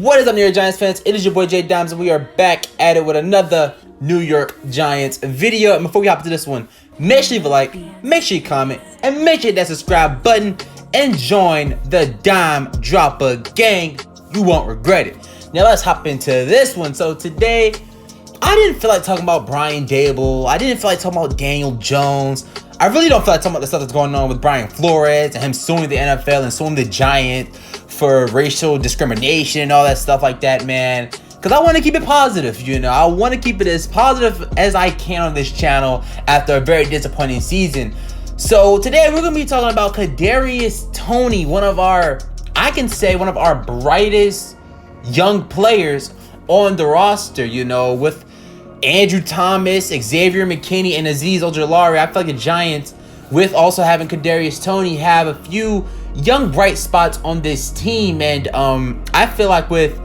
What is up, New York Giants fans? It is your boy J Dimes, and we are back at it with another New York Giants video. And before we hop into this one, make sure you leave a like, make sure you comment, and make sure you hit that subscribe button and join the Dime Dropper gang. You won't regret it. Now let's hop into this one. So today, I didn't feel like talking about Brian Daboll. I didn't feel like talking about Daniel Jones. I really don't feel like talking about the stuff that's going on with Brian Flores and him suing the NFL and suing the Giants for racial discrimination and all that stuff like that, man. Because I want to keep it positive, you know. I want to keep it as positive as I can on this channel after a very disappointing season. So today we're going to be talking about Kadarius Toney, one of our brightest young players on the roster, you know, with Andrew Thomas, Xavier McKinney, and Azeez Ojulari. I feel like the Giants, with also having Kadarius Toney, have a few young bright spots on this team. And I feel like with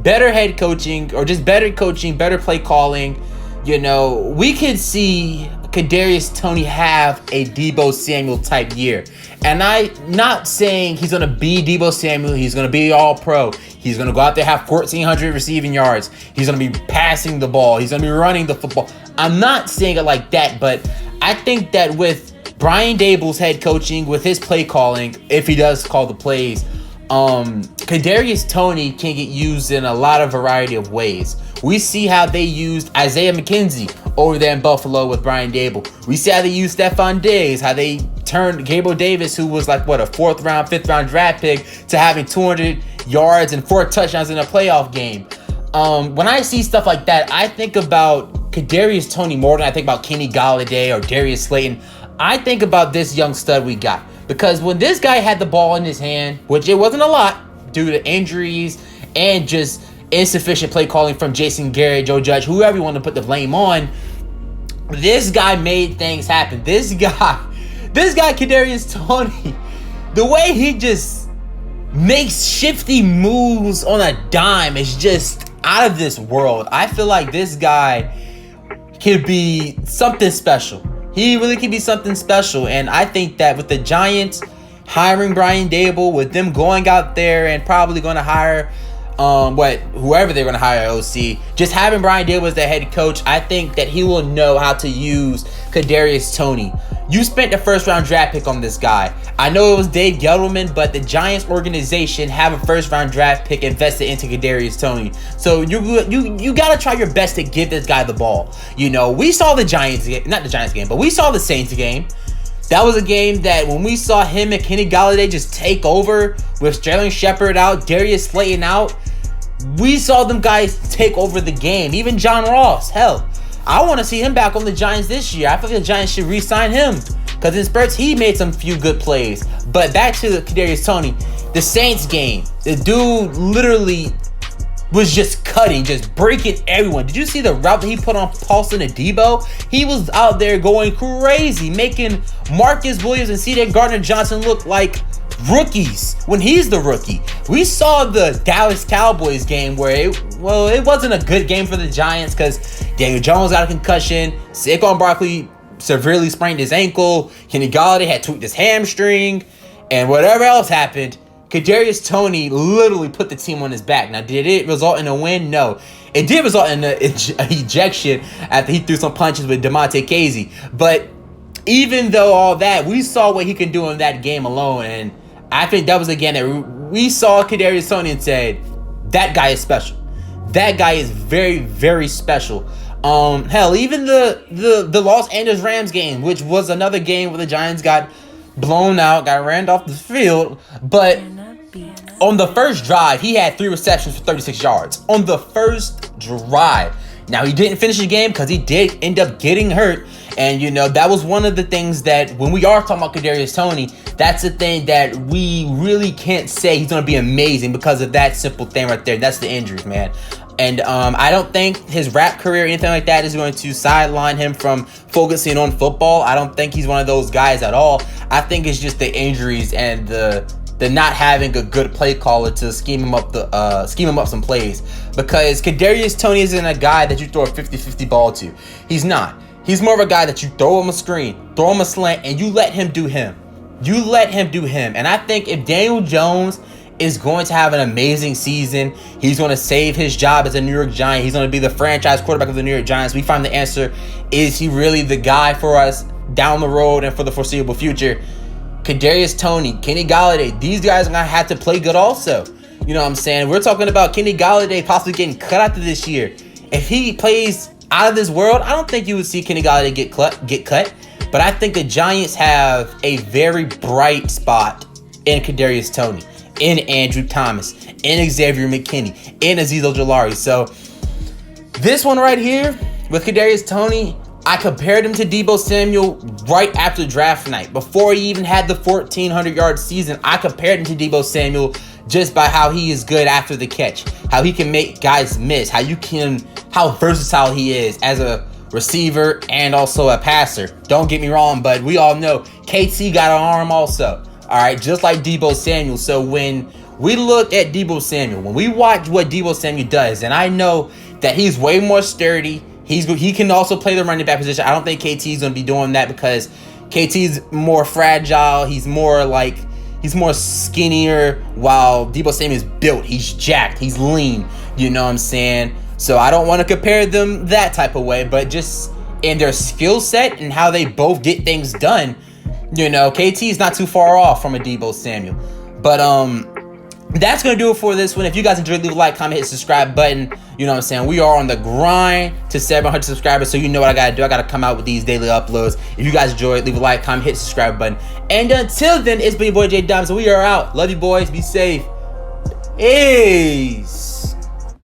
better head coaching, or just better coaching, better play calling, you know, we could see Kadarius Toney have a Deebo Samuel type year. And I'm not saying he's going to be Deebo Samuel. He's going to be all pro. He's going to go out there, have 1,400 receiving yards. He's going to be passing the ball. He's going to be running the football. I'm not saying it like that, but I think that with Brian Daboll's head coaching, with his play calling, if he does call the plays, Kadarius Toney can get used in a lot of variety of ways. We see how they used Isaiah McKenzie over there in Buffalo with Brian Daboll. We see how they used Stephon Diggs, how they turned Gabriel Davis, who was like, what, a 4th round, 5th round draft pick, to having 200 yards and 4 touchdowns in a playoff game. When I see stuff like that, I think about Kadarius Toney more than I think about Kenny Golladay or Darius Slayton. I think about this young stud we got. Because when this guy had the ball in his hand, which it wasn't a lot due to injuries and just insufficient play calling from Jason Garrett, Joe Judge, whoever you want to put the blame on, this guy made things happen. This guy, Kadarius Toney, the way he just makes shifty moves on a dime is just out of this world. I feel like this guy could be something special. He really could be something special. And I think that with the Giants hiring Brian Daboll, with them going out there and probably going to hire whoever they're going to hire OC, just having Brian Daboll as the head coach, I think that he will know how to use Kadarius Toney. You spent the 1st round draft pick on this guy. I know it was Dave Gettleman, but the Giants organization have a 1st round draft pick invested into Kadarius Toney. So you got to try your best to give this guy the ball. You know, we saw the Giants game, not the Giants game, but we saw the Saints game. That was a game that when we saw him and Kenny Golladay just take over with Sterling Shepard out, Darius Slayton out, we saw them guys take over the game. Even John Ross, hell, I want to see him back on the Giants this year. I feel like the Giants should re-sign him because in spurts he made some few good plays. But back to Kadarius Toney, the Saints game, the dude literally was just cutting, just breaking everyone. Did you see the route that he put on Paulson and Deebo? He was out there going crazy, making Marcus Williams and C.J. Gardner-Johnson look like rookies when he's the rookie. We saw the Dallas Cowboys game where it wasn't a good game for the Giants because Daniel Jones got a concussion, Saquon Barkley severely sprained his ankle, Kenny Golladay had tweaked his hamstring, and whatever else happened, Kadarius Toney literally put the team on his back. Now, did it result in a win? No. It did result in an ejection after he threw some punches with DeMonte Casey. But even though all that, we saw what he could do in that game alone. And I think that was again that we saw Kadarius Toney and said, that guy is special. That guy is very, very special. Hell, even the Los Angeles Rams game, which was another game where the Giants got blown out, got ran off the field, but on the first drive, he had 3 receptions for 36 yards. On the first drive. Now, he didn't finish the game because he did end up getting hurt. And, you know, that was one of the things that when we are talking about Kadarius Toney, that's the thing that we really can't say he's going to be amazing because of that simple thing right there. That's the injuries, man. And I don't think his rap career or anything like that is going to sideline him from focusing on football. I don't think he's one of those guys at all. I think it's just the injuries and the not having a good play caller to scheme him up some plays. Because Kadarius Toney isn't a guy that you throw a 50-50 ball to. He's not. He's more of a guy that you throw him a screen, throw him a slant, and you let him do him. You let him do him. And I think if Daniel Jones is going to have an amazing season. He's going to save his job as a New York Giant. He's going to be the franchise quarterback of the New York Giants. We find the answer, is he really the guy for us down the road and for the foreseeable future? Kadarius Toney, Kenny Golladay, these guys are going to have to play good also. You know what I'm saying? We're talking about Kenny Golladay possibly getting cut after this year. If he plays out of this world, I don't think you would see Kenny Golladay get cut. But I think the Giants have a very bright spot in Kadarius Toney, in Andrew Thomas, in Xavier McKinney, in Azeez Ojulari. So this one right here with Kadarius Toney, I compared him to Deebo Samuel right after draft night. Before he even had the 1,400-yard season, I compared him to Deebo Samuel just by how he is good after the catch, how he can make guys miss, how versatile he is as a receiver and also a passer. Don't get me wrong, but we all know KT got an arm also. All right, just like Deebo Samuel. So when we look at Deebo Samuel, when we watch what Deebo Samuel does, and I know that he's way more sturdy. He can also play the running back position. I don't think KT is going to be doing that because KT's more fragile. He's more skinnier, while Deebo Samuel is built. He's jacked. He's lean. You know what I'm saying? So I don't want to compare them that type of way, but just in their skill set and how they both get things done, you know, KT is not too far off from a Deebo Samuel. But that's going to do it for this one. If you guys enjoyed, leave a like, comment, hit the subscribe button. You know what I'm saying? We are on the grind to 700 subscribers, so you know what I got to do. I got to come out with these daily uploads. If you guys enjoyed, leave a like, comment, hit the subscribe button. And until then, it's been your boy J Dimes, and we are out. Love you, boys. Be safe. Hey.